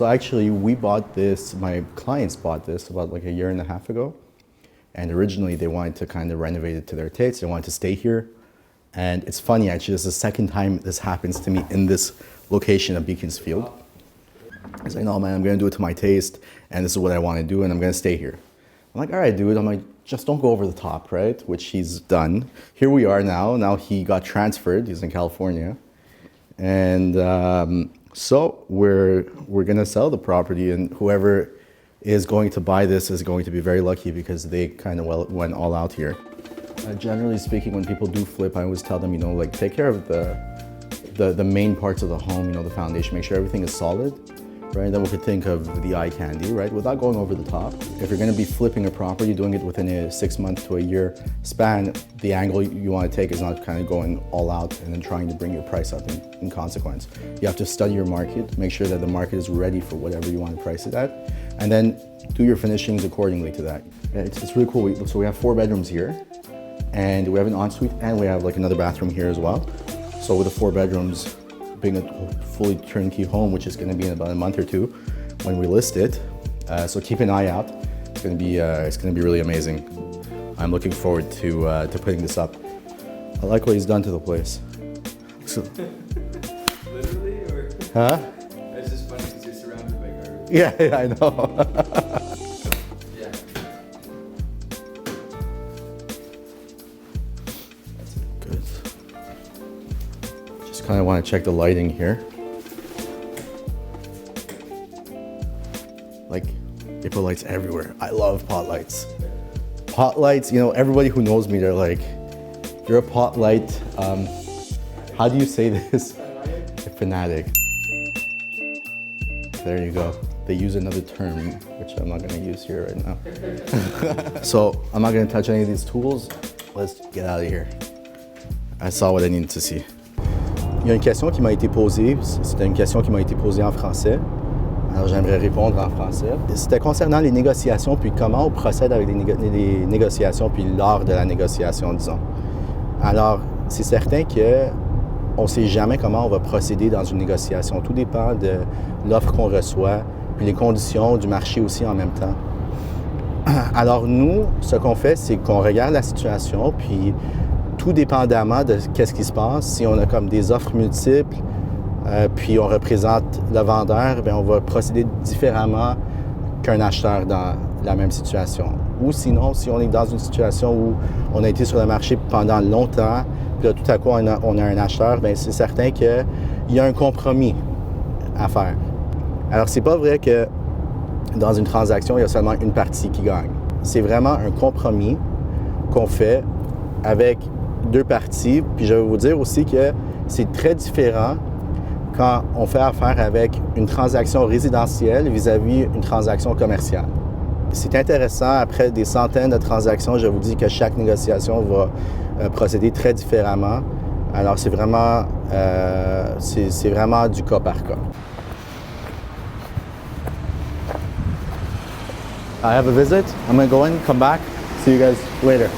So actually we bought this, my clients bought this about like a year and a half ago. And originally they wanted to kind of renovate it to their taste. They wanted to stay here. And it's funny actually, this is the second time this happens to me in this location of Beaconsfield. I was like, no man, I'm gonna do it to my taste and this is what I wanna do and I'm gonna stay here. I'm like, all right, dude. I'm like, just don't go over the top, right? Which he's done. Here we are now. Now he got transferred. He's in California. And so we're gonna sell the property and whoever is going to buy this is going to be very lucky because they kind of went all out here. Generally speaking, when people do flip, I always tell them, you know, like take care of the main parts of the home, you know, the foundation, make sure everything is solid, right? Then we could think of the eye candy, right? Without going over the top. If you're gonna be flipping a property, doing it within a 6 month to a year span, the angle you wanna take is not kind of going all out and then trying to bring your price up in consequence. You have to study your market, make sure that the market is ready for whatever you wanna price it at, and then do your finishings accordingly to that. It's really cool. So we have 4 bedrooms here, and we have an ensuite, and we have like another bathroom here as well. So with the 4 bedrooms, being a fully turnkey home, which is going to be in about a month or 2 when we list it. So keep an eye out. It's going to be really amazing. I'm looking forward to putting this up. I like what he's done to the place. So, literally, or? Huh? It's just funny because you're surrounded by garbage. Yeah, I know. Yeah. Good. Just kind of want to check the lighting here. Like, they put lights everywhere. I love pot lights. Pot lights, you know, everybody who knows me, they're like, you're a pot light, how do you say this? A fanatic. There you go. They use another term, which I'm not gonna use here right now. So, I'm not gonna touch any of these tools. Let's get out of here. I saw what I needed to see. Il y a une question qui m'a été posée, c'était une question qui m'a été posée en français. Alors j'aimerais répondre en français. C'était concernant les négociations, puis comment on procède avec les négociations, puis l'art de la négociation, disons. Alors, c'est certain qu'on ne sait jamais comment on va procéder dans une négociation. Tout dépend de l'offre qu'on reçoit, puis les conditions du marché aussi en même temps. Alors nous, ce qu'on fait, c'est qu'on regarde la situation, puis tout dépendamment de qu'est-ce qui se passe, si on a comme des offres multiples, puis on représente le vendeur, bien on va procéder différemment qu'un acheteur dans la même situation. Ou sinon, si on est dans une situation où on a été sur le marché pendant longtemps, puis là, tout à coup on a un acheteur, bien c'est certain qu'il y a un compromis à faire. Alors c'est pas vrai que dans une transaction, il y a seulement une partie qui gagne. C'est vraiment un compromis qu'on fait avec 2 parties. Puis je vais vous dire aussi que c'est très différent quand on fait affaire avec une transaction résidentielle vis-à-vis une transaction commerciale. C'est intéressant, après des centaines de transactions, je vous dis que chaque négociation va procéder très différemment. Alors c'est vraiment du cas par cas. I have a visit. I'm going to go in, come back. See you guys later.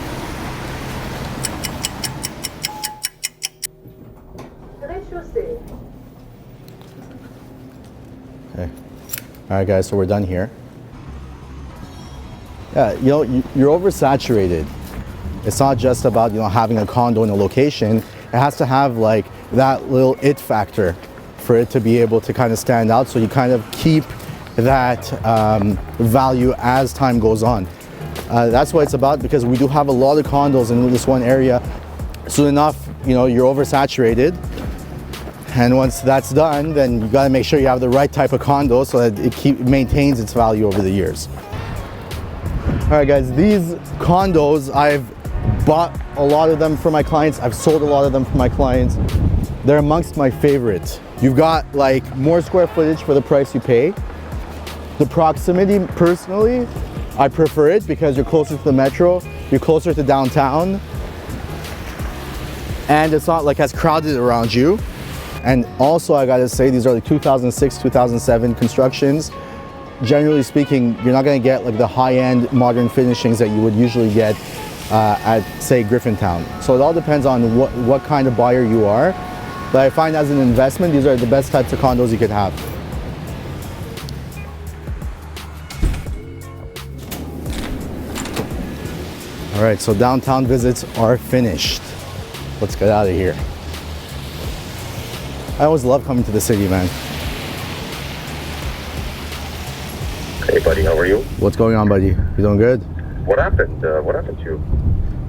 Okay. All right, guys, so we're done here. Yeah, you know, you're oversaturated. It's not just about, you know, having a condo in a location. It has to have like that little it factor for it to be able to kind of stand out. So you kind of keep that value as time goes on. That's what it's about, because we do have a lot of condos in this one area. Soon enough, you know, you're oversaturated. And once that's done, then you got to make sure you have the right type of condo so that it maintains its value over the years. All right, guys, these condos, I've bought a lot of them for my clients. I've sold a lot of them for my clients. They're amongst my favorites. You've got like more square footage for the price you pay. The proximity, personally, I prefer it because you're closer to the metro, you're closer to downtown, and it's not like as crowded around you. And also, I gotta say, these are like 2006, 2007 constructions. Generally speaking, you're not gonna get like the high-end modern finishings that you would usually get at, say, Griffintown. So it all depends on what kind of buyer you are. But I find as an investment, these are the best types of condos you could have. All right, so downtown visits are finished. Let's get out of here. I always love coming to the city, man. Hey, buddy, how are you? What's going on, buddy? You doing good? What happened? What happened to you?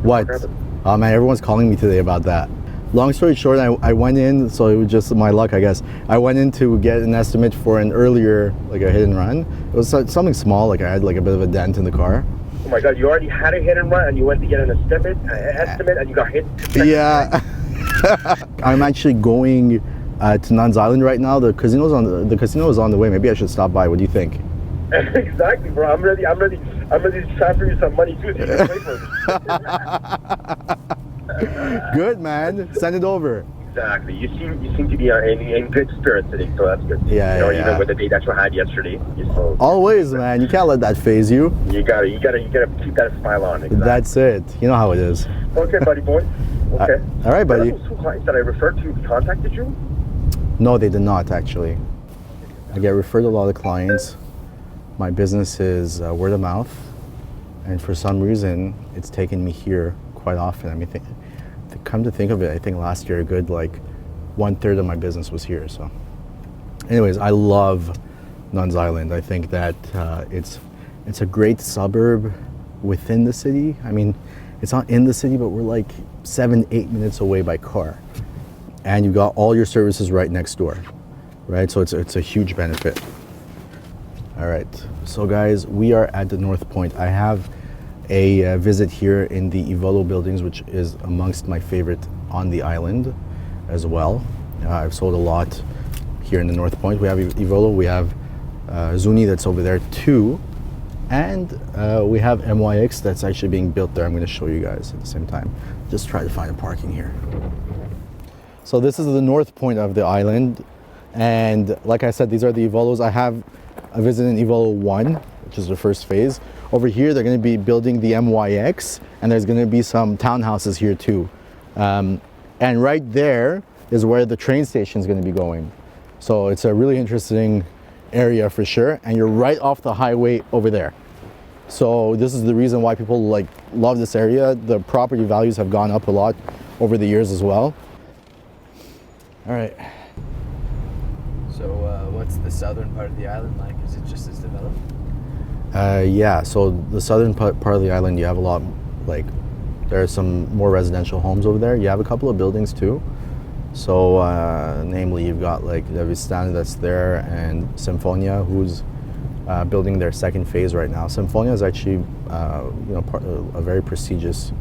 What? happened? Oh man, everyone's calling me today about that. Long story short, I went in, so it was just my luck, I guess. I went in to get an estimate for an earlier, like a hit and run. It was something small, like I had like a bit of a dent in the car. Oh my God, you already had a hit and run and you went to get an estimate and you got hit? Yeah. I'm actually going to Nuns Island right now. The casino is on the way. Maybe I should stop by. What do you think? Exactly, bro. I'm ready to transfer you some money too so you can pay for it. Good, man. Send it over. Exactly. You seem to be in good spirits today, so that's good. Yeah, yeah. Even with the day that you had yesterday. Always, man. You can't let that phase you. You gotta keep that smile on. Exactly. That's it. You know how it is. Okay, buddy boy. Okay. All right, buddy. Those two clients that I referred to contacted you? No, they did not actually. I get referred a lot of clients. My business is word of mouth, and for some reason, it's taken me here quite often. I mean, come to think of it, I think last year a good like 1/3 of my business was here. So, anyways, I love Nuns Island. I think that it's a great suburb within the city. I mean, it's not in the city, but we're like 7-8 minutes away by car, and you've got all your services right next door, right? So it's a huge benefit. All right, so guys, we are at the North Point. I have a visit here in the Ivolo buildings, which is amongst my favorite on the island as well. I've sold a lot here in the North Point. We have Ivolo, we have Zuni that's over there too, and we have MYX that's actually being built there. I'm going to show you guys at the same time. Just try to find a parking here. So this is the North Point of the island, and like I said, these are the Ivolos. I have a visit in Ivolo 1, which is the first phase. Over here, they're going to be building the MYX, and there's going to be some townhouses here too. And right there is where the train station is going to be going. So it's a really interesting area for sure, and you're right off the highway over there. So this is the reason why people like love this area. The property values have gone up a lot over the years as well. All right. So what's the southern part of the island like? Is it just as developed? Yeah, so the southern part of the island, you have a lot, like, there are some more residential homes over there. You have a couple of buildings too. So, namely, you've got like the Vistana that's there, and Symphonia, who's building their second phase right now. Symphonia is actually, a very prestigious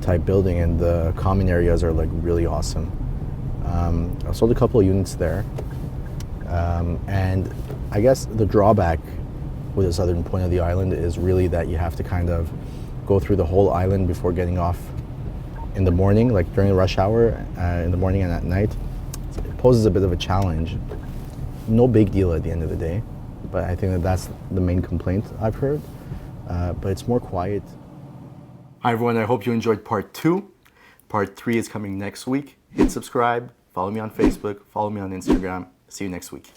type building, and the common areas are like really awesome. I sold a couple of units there, and I guess the drawback with the southern point of the island is really that you have to kind of go through the whole island before getting off in the morning, like during the rush hour in the morning and at night. It poses a bit of a challenge. No big deal at the end of the day, but I think that that's the main complaint I've heard. But it's more quiet. Hi everyone, I hope you enjoyed part 2. Part 3 is coming next week. Hit subscribe, follow me on Facebook, follow me on Instagram. See you next week.